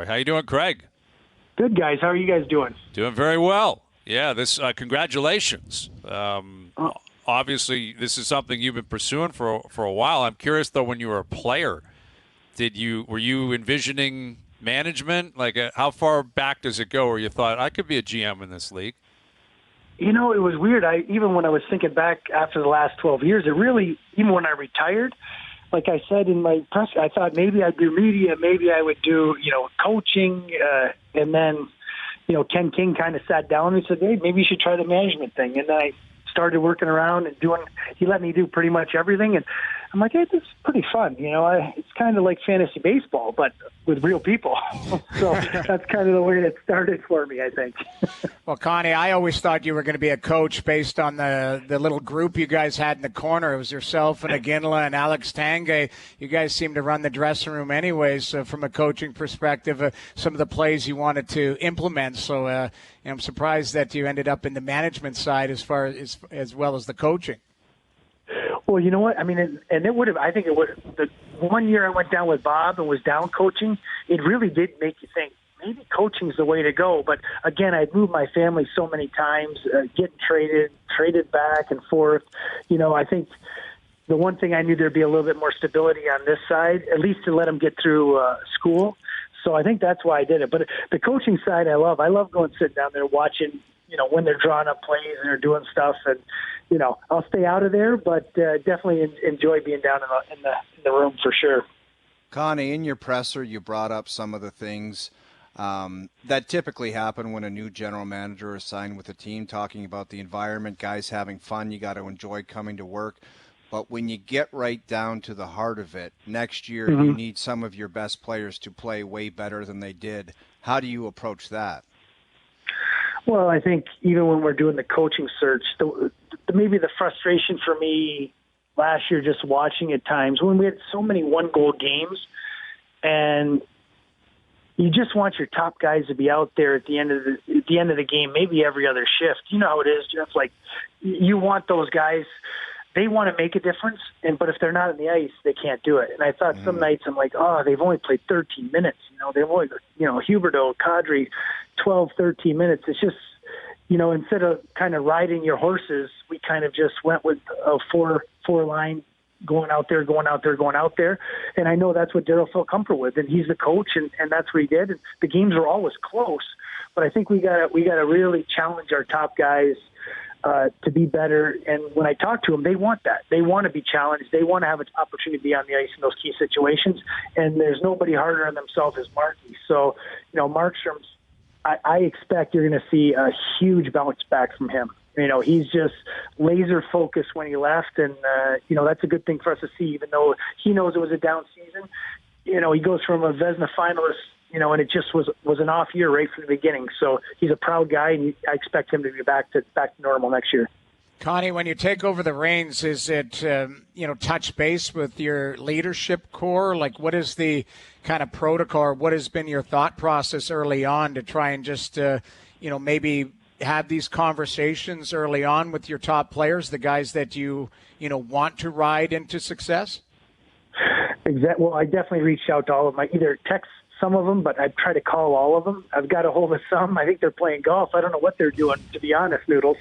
How you doing, Craig? Good, guys. How are you guys doing? Doing very well. Yeah, congratulations. Obviously, this is something you've been pursuing for a while. I'm curious, though, when you were a player, were you envisioning management? Like, how far back does it go where you thought, I could be a GM in this league? You know, it was weird. Even when I was thinking back after the last 12 years, even when I retired, like I said in my press, I thought maybe I'd do media, maybe I would do, coaching. And then, Ken King kind of sat down and said, hey, maybe you should try the management thing. And then I started working around and he let me do pretty much everything. And I'm like, hey, this is pretty fun. It's kind of like fantasy baseball, but with real people. So that's kind of the way it started for me, I think. Well, Connie, I always thought you were going to be a coach based on the little group you guys had in the corner. It was yourself and Aginla and Alex Tanguay. You guys seemed to run the dressing room anyways. So from a coaching perspective, some of the plays you wanted to implement. So I'm surprised that you ended up in the management side as well as the coaching. Well, you know what? I mean, and it would have, I think it would, the one year I went down with Bob and was down coaching, it really did make you think, maybe coaching's the way to go. But again, I'd moved my family so many times, getting traded back and forth. I think the one thing I knew there'd be a little bit more stability on this side, at least to let them get through school. So I think that's why I did it. But the coaching side, I love going sitting down there watching, when they're drawing up plays and they're doing stuff. And, I'll stay out of there, but definitely enjoy being down in the room for sure. Connie, in your presser, you brought up some of the things that typically happen when a new general manager is signed with a team, talking about the environment, guys having fun. You got to enjoy coming to work. But when you get right down to the heart of it, next year you need some of your best players to play way better than they did. How do you approach that? Well, I think even when we're doing the coaching search, maybe the frustration for me last year just watching at times when we had so many one-goal games, and you just want your top guys to be out there at the end of the game, maybe every other shift. You know how it is, Jeff. Like, you want those guys. They want to make a difference, but if they're not on the ice, they can't do it. And I thought some nights I'm like, they've only played 13 minutes. They've only, Huberdeau, Kadri, 12, 13 minutes. It's just, instead of kind of riding your horses, we kind of just went with a four line, going out there. And I know that's what Darryl felt comfortable with, and he's the coach, and that's what he did. And the games were always close, but I think we got to really challenge our top guys to be better. And when I talk to them, they want that. They want to be challenged. They want to have an opportunity to be on the ice in those key situations. And there's nobody harder on themselves as Marky. So, Markstrom's, I expect you're going to see a huge bounce back from him. He's just laser focused when he left. And, that's a good thing for us to see, even though he knows it was a down season. He goes from a Vezina finalist, and it just was an off year right from the beginning. So he's a proud guy, and I expect him to be back to normal next year. Connie, when you take over the reins, is it, touch base with your leadership core? Like, what is the kind of protocol? What has been your thought process early on to try and just, maybe have these conversations early on with your top players, the guys that you want to ride into success? Exactly. Well, I definitely reached out to all of them. I either text some of them, but I try to call all of them. I've got a hold of some. I think they're playing golf. I don't know what they're doing, to be honest, Noodles.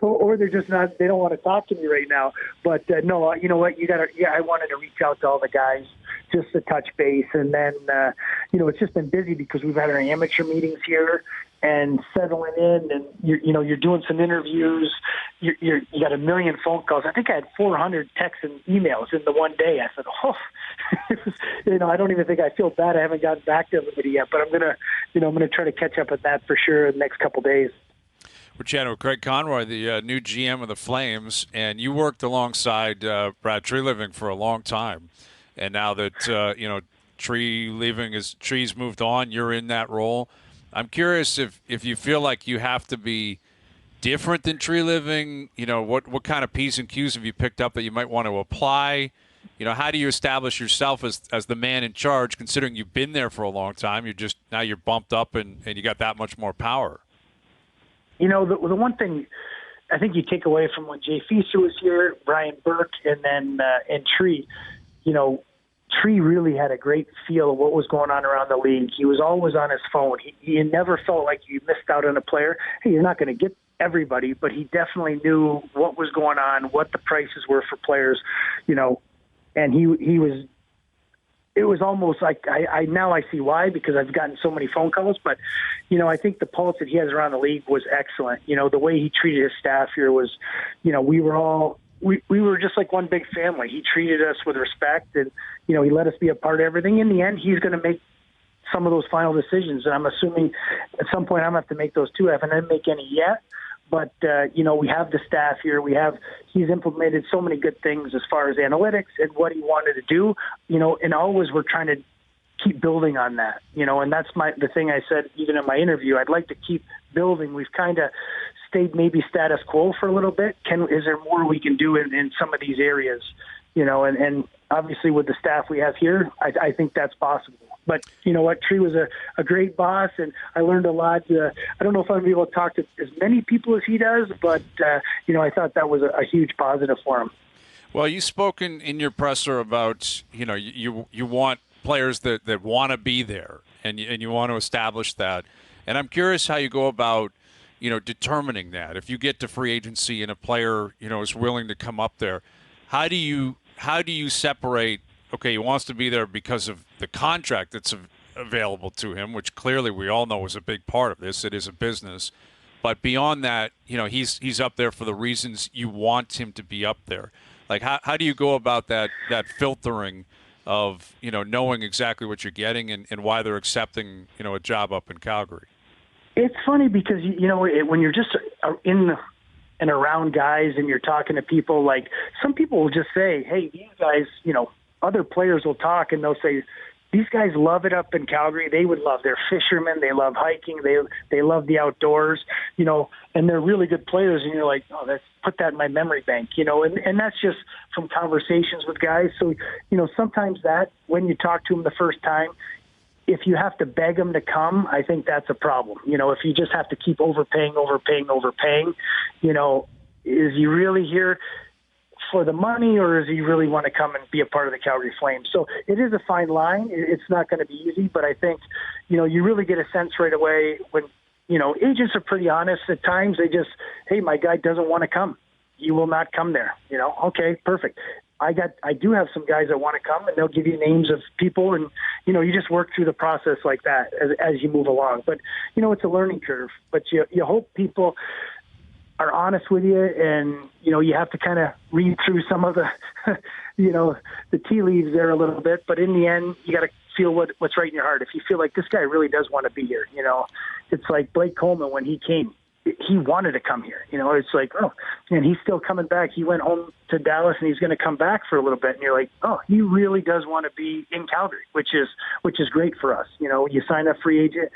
Or they're just not, they don't want to talk to me right now. But no, you know what? I wanted to reach out to all the guys just to touch base. And then, it's just been busy because we've had our amateur meetings here and settling in, and you're doing some interviews. You got a million phone calls. I think I had 400 texts and emails in the one day. I said, I don't even think I feel bad. I haven't gotten back to everybody yet, but I'm gonna try to catch up with that for sure in the next couple days. We're chatting with Craig Conroy, the new GM of the Flames, and you worked alongside Brad Treliving for a long time, and now that Tree's moved on, you're in that role. I'm curious if you feel like you have to be different than Treliving. What kind of P's and Q's have you picked up that you might want to apply? How do you establish yourself as the man in charge, considering you've been there for a long time? Now you're bumped up and you got that much more power. The one thing I think you take away from when Jay Feaster was here, Brian Burke, and then and Tree, Tree really had a great feel of what was going on around the league. He was always on his phone. He never felt like you missed out on a player. Hey, you're not going to get everybody, but he definitely knew what was going on, what the prices were for players, and he was. It was almost like I now I see why, because I've gotten so many phone calls. But I think the pulse that he has around the league was excellent. The way he treated his staff here was, we were all. We were just like one big family. He treated us with respect, and he let us be a part of everything. In the end, he's going to make some of those final decisions, and I'm assuming at some point I'm going to have to make those too. I haven't make any yet, but we have the staff here. He's implemented so many good things as far as analytics and what he wanted to do. And always we're trying to keep building on that. And that's the thing I said even in my interview. I'd like to keep building. We've kind of stayed maybe status quo for a little bit. Is there more we can do in some of these areas? And obviously with the staff we have here, I think that's possible. But you know what? Tree was a great boss, and I learned a lot. I don't know if I'm able to talk to as many people as he does, but I thought that was a huge positive for him. Well, you spoke in your presser about you want players that want to be there, and you want to establish that. And I'm curious how you go about determining that. If you get to free agency and a player is willing to come up there, how do you separate? Okay, he wants to be there because of the contract that's available to him, which clearly we all know is a big part of this. It is a business. But beyond that, he's up there for the reasons you want him to be up there. Like, how do you go about that filtering of, knowing exactly what you're getting and why they're accepting, a job up in Calgary? It's funny because, when you're just in and around guys and you're talking to people, like some people will just say, hey, these guys, other players will talk and they'll say, these guys love it up in Calgary. They would love. They're fishermen. They love hiking. They love the outdoors, and they're really good players. And you're like, oh, put that in my memory bank, and that's just from conversations with guys. So, sometimes that when you talk to them the first time, if you have to beg them to come, I think that's a problem. If you just have to keep overpaying, is he really here for the money, or does he really want to come and be a part of the Calgary Flames? So it is a fine line. It's not going to be easy, but I think, you really get a sense right away when, agents are pretty honest at times. They just, hey, my guy doesn't want to come. He will not come there. Okay, perfect. I do have some guys that want to come, and they'll give you names of people, and, you just work through the process like that as you move along. But, it's a learning curve, but you hope people are honest with you, and you have to kind of read through some of the the tea leaves there a little bit, but in the end you got to feel what's right in your heart. If you feel like this guy really does want to be here, it's like Blake Coleman when he came, he wanted to come here. It's like, oh, and he's still coming back. He went home to Dallas and he's going to come back for a little bit, and you're like, oh, he really does want to be in Calgary, which is great for us. You sign a free agent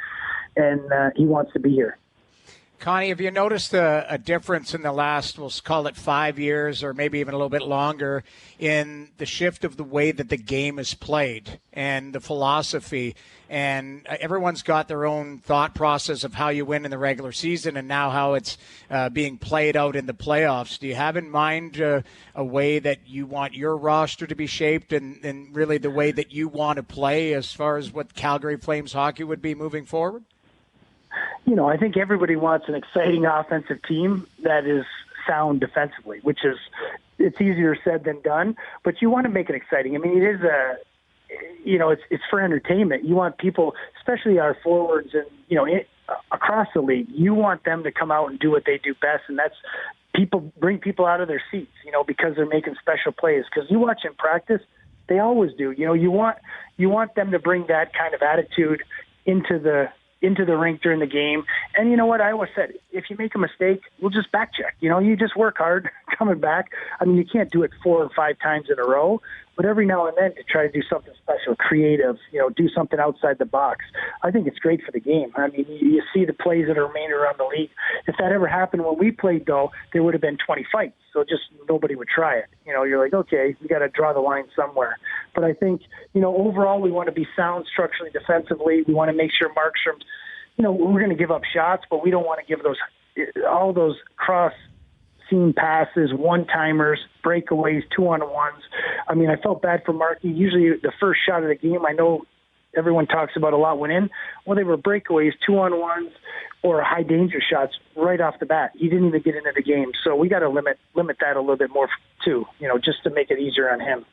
and he wants to be here. Connie, have you noticed a difference in the last, we'll call it 5 years or maybe even a little bit longer, in the shift of the way that the game is played and the philosophy? And everyone's got their own thought process of how you win in the regular season and now how it's being played out in the playoffs. Do you have in mind a way that you want your roster to be shaped and really the way that you want to play as far as what Calgary Flames hockey would be moving forward? I think everybody wants an exciting offensive team that is sound defensively, it's easier said than done, but you want to make it exciting. I mean, it is it's for entertainment. You want people, especially our forwards and, across the league, you want them to come out and do what they do best. And that's bring people out of their seats, because they're making special plays. Because you watch in practice, they always do. You want them to bring that kind of attitude into the rink during the game. And you know what? I always said, if you make a mistake, we'll just back check. You just work hard coming back. I mean, you can't do it 4 or 5 times in a row, but every now and then to try to do something special, creative, do something outside the box. I think it's great for the game. I mean, you see the plays that are made around the league. If that ever happened when we played, though, there would have been 20 fights. So just nobody would try it. You're like, okay, we got to draw the line somewhere. But I think, overall we want to be sound structurally defensively. We want to make sure Markstrom's, we're going to give up shots, but we don't want to give all those cross seam passes, one-timers, breakaways, 2-on-1s. I mean, I felt bad for Markey. Usually the first shot of the game, I know everyone talks about a lot went in. Well, they were breakaways, 2-on-1s, or high-danger shots right off the bat. He didn't even get into the game. So we got to limit that a little bit more, too, just to make it easier on him.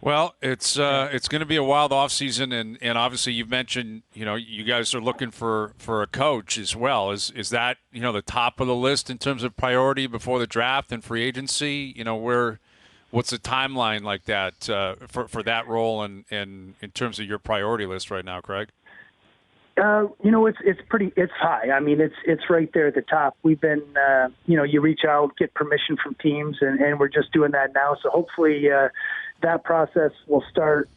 Well, it's going to be a wild offseason, and obviously you've mentioned, you guys are looking for a coach as well. Is that, the top of the list in terms of priority before the draft and free agency? What's the timeline like that for that role and in terms of your priority list right now, Craig? It's high. I mean, it's right there at the top. We've been, you reach out, get permission from teams, and we're just doing that now. So hopefully that process will start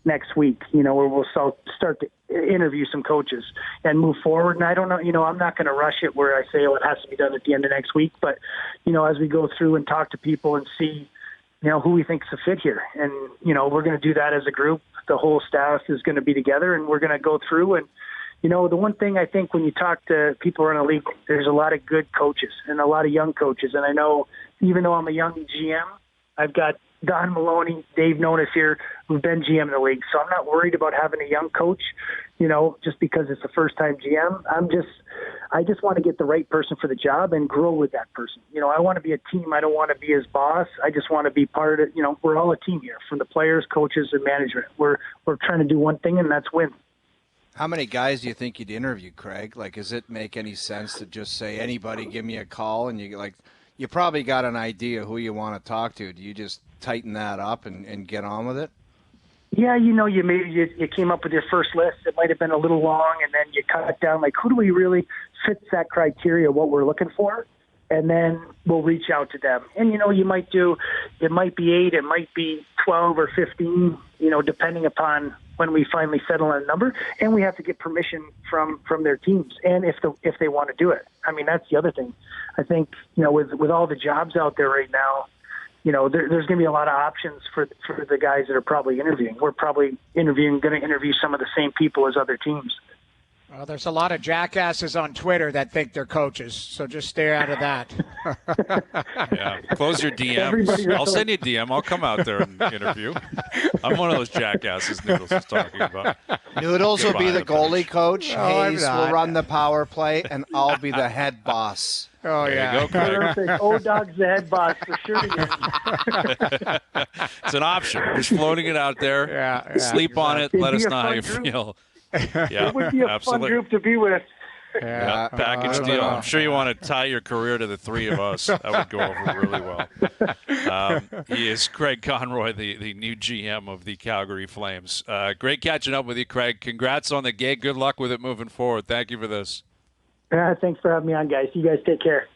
next week, where we'll start to interview some coaches and move forward. And I don't know, I'm not going to rush it where I say, it has to be done at the end of next week. But, as we go through and talk to people and see, who we think is a fit here. And, we're going to do that as a group. The whole staff is going to be together, and we're going to go through. And, the one thing I think when you talk to people around the league, there's a lot of good coaches and a lot of young coaches. And I know even though I'm a young GM, I've got Don Maloney, Dave Nonis here, who've been GM in the league. So I'm not worried about having a young coach, just because it's a first-time GM. I just want to get the right person for the job and grow with that person. I want to be a team. I don't want to be his boss. I just want to be part of it. We're all a team here, from the players, coaches, and management. We're trying to do one thing, and that's win. How many guys do you think you'd interview, Craig? Like, does it make any sense to just say, anybody, give me a call, and you probably got an idea who you want to talk to. Do you just tighten that up and get on with it? Yeah, you came up with your first list. It might have been a little long, and then you cut it down. Like, who do we really fit that criteria, what we're looking for? And then we'll reach out to them. And, you might do, it might be 8, it might be 12 or 15, depending upon when we finally settle on a number. And we have to get permission from their teams, and if they want to do it. I mean, that's the other thing. I think, with all the jobs out there right now, there's going to be a lot of options for the guys that are probably interviewing. We're probably going to interview some of the same people as other teams. Well, there's a lot of jackasses on Twitter that think they're coaches, so just stay out of that. Yeah, close your DMs. I'll send you a DM. I'll come out there and interview. I'm one of those jackasses Noodles is talking about. Noodles will be the goalie coach. Hayes will run the power play, and I'll be the head boss. Oh, there yeah. You go, Craig. Perfect. O-Dog's the head boss for sure. It's an option. Just floating it out there. Yeah, Sleep on it. Let us know how you feel. Yeah, it would be a absolutely. fun group to be with. Yeah, package deal. I'm sure you want to tie your career to the three of us. That would go over really well. He is Craig Conroy, the new GM of the Calgary Flames. Great catching up with you, Craig. Congrats on the gig. Good luck with it moving forward. Thank you for this. Thanks for having me on, guys. You guys take care.